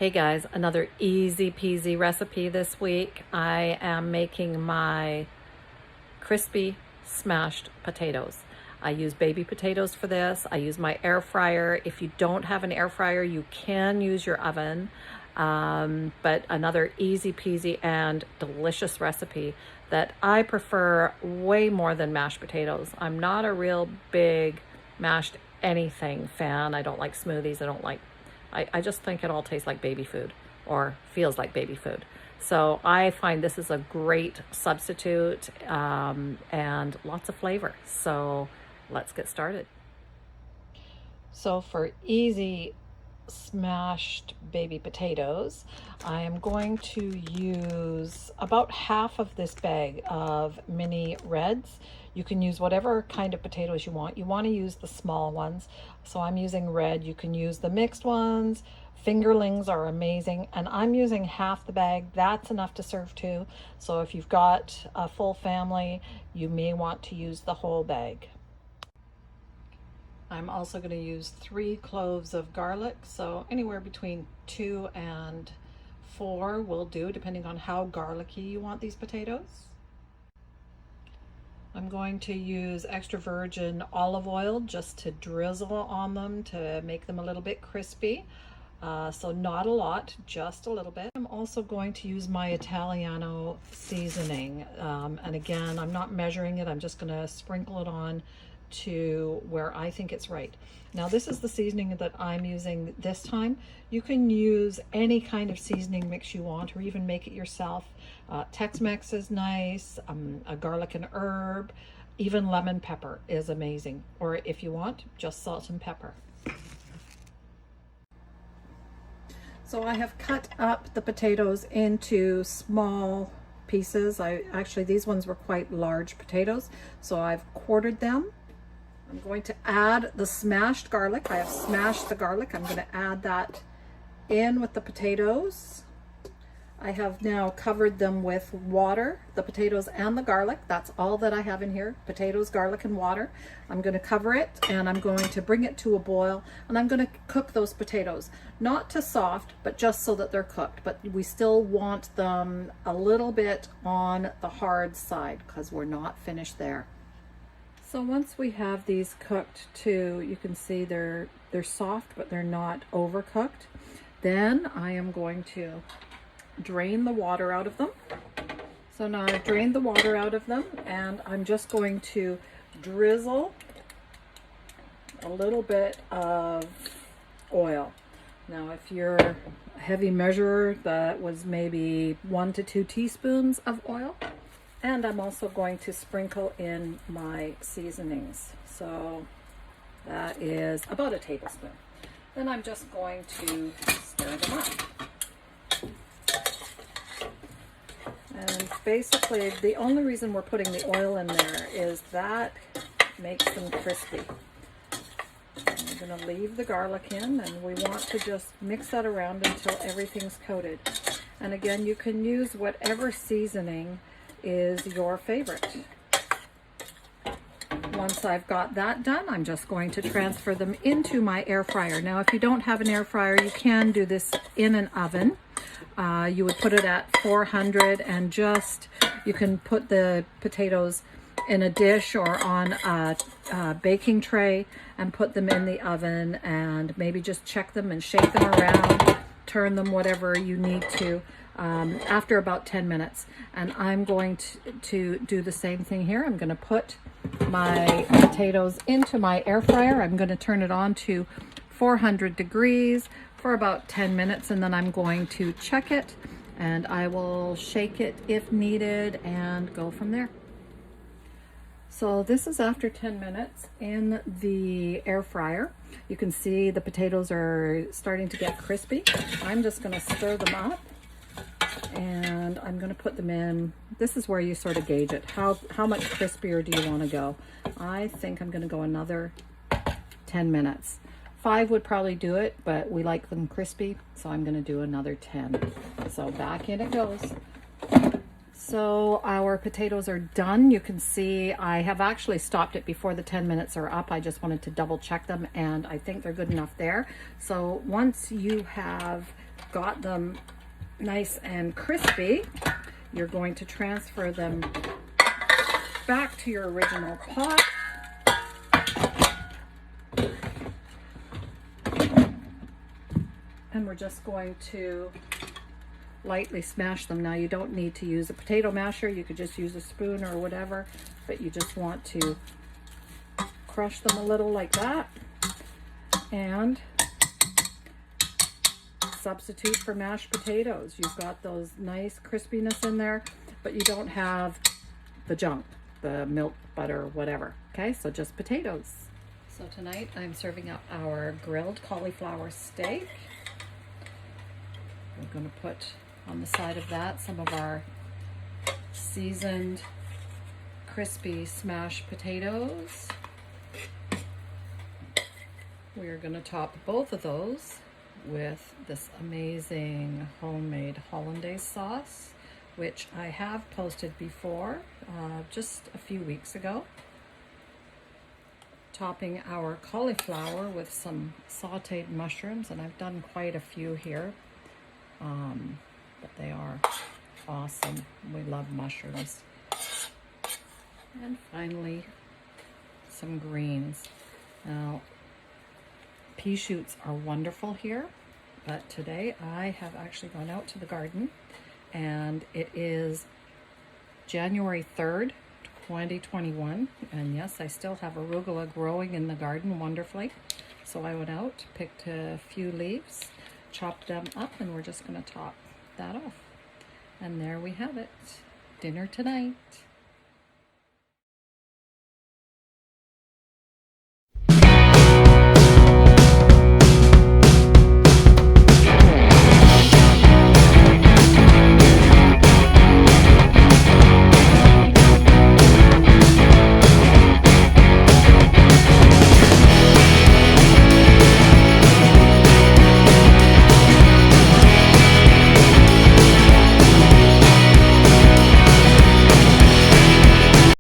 Hey guys, another easy peasy recipe this week. I am making my crispy smashed potatoes. I use baby potatoes for this. I use my air fryer. If you don't have an air fryer, you can use your oven. But another easy peasy and delicious recipe that I prefer way more than mashed potatoes. I'm not a real big mashed anything fan. I don't like smoothies. I just think it all tastes like baby food or feels like baby food. So I find this is a great substitute and lots of flavor. So let's get started. So for easy smashed baby potatoes, I am going to use about half of this bag of mini reds. You can use whatever kind of potatoes you want. You want to use the small ones. So I'm using red. You can use the mixed ones. Fingerlings are amazing. And I'm using half the bag. That's enough to serve two. So if you've got a full family, you may want to use the whole bag. I'm also going to use 3 cloves of garlic, so anywhere between 2 and 4 will do, depending on how garlicky you want these potatoes. I'm going to use extra virgin olive oil just to drizzle on them to make them a little bit crispy. So not a lot, just a little bit. I'm also going to use my Italiano seasoning. And again, I'm not measuring it. I'm just going to sprinkle it on to where I think it's right. Now this is the seasoning that I'm using this time. You can use any kind of seasoning mix you want, or even make it yourself. Tex-Mex is nice, a garlic and herb, even lemon pepper is amazing. Or if you want, just salt and pepper. So I have cut up the potatoes into small pieces. Actually, these ones were quite large potatoes, so I've quartered them. I'm going to add the smashed garlic. I have smashed the garlic. I'm going to add that in with the potatoes. I have now covered them with water, the potatoes and the garlic. That's all that I have in here, potatoes, garlic, and water. I'm going to cover it and I'm going to bring it to a boil, and I'm going to cook those potatoes, not to soft, but just so that they're cooked. But we still want them a little bit on the hard side because we're not finished there. So once we have these cooked too, you can see they're soft, but they're not overcooked. Then I am going to drain the water out of them. So now I've drained the water out of them, and I'm just going to drizzle a little bit of oil. Now if you're a heavy measurer, that was maybe 1 to 2 teaspoons of oil. And I'm also going to sprinkle in my seasonings. So that is about a tablespoon. Then I'm just going to stir them up. And basically, the only reason we're putting the oil in there is that makes them crispy. I'm going to leave the garlic in, and we want to just mix that around until everything's coated. And again, you can use whatever seasoning is your favorite. Once I've got that done, I'm just going to transfer them into my air fryer. Now, if you don't have an air fryer, you can do this in an oven. You would put it at 400, and you can put the potatoes in a dish or on a baking tray and put them in the oven, and maybe just check them and shake them around, turn them, whatever you need to. After about 10 minutes. And I'm going to do the same thing here. I'm going to put my potatoes into my air fryer. I'm going to turn it on to 400 degrees for about 10 minutes, and then I'm going to check it, and I will shake it if needed and go from there. So this is after 10 minutes in the air fryer. You can see the potatoes are starting to get crispy. I'm just going to stir them up, and I'm going to put them in. This is where you sort of gauge it. How much crispier do you want to go? I think I'm going to go another 10 minutes. 5 would probably do it, but we like them crispy, so I'm going to do another 10. So back in it goes. So our potatoes are done. You can see I have actually stopped it before the 10 minutes are up. I just wanted to double check them, and I think they're good enough there. So once you have got them nice and crispy, you're going to transfer them back to your original pot. And we're just going to lightly smash them. Now you don't need to use a potato masher, you could just use a spoon or whatever, but you just want to crush them a little like that and substitute for mashed potatoes. You've got those nice crispiness in there, but you don't have the junk, the milk, butter, whatever. Okay, so just potatoes. So tonight I'm serving up our grilled cauliflower steak. We're going to put on the side of that some of our seasoned crispy smashed potatoes. We are going to top both of those with this amazing homemade hollandaise sauce, which I have posted before, just a few weeks ago. Topping our cauliflower with some sauteed mushrooms, and I've done quite a few here, but they are awesome. We love mushrooms. And finally, some greens. Now, pea shoots are wonderful here, but today I have actually gone out to the garden, and it is January 3rd, 2021, and yes, I still have arugula growing in the garden wonderfully. So I went out, picked a few leaves, chopped them up, and we're just going to top that off. And there we have it. Dinner tonight.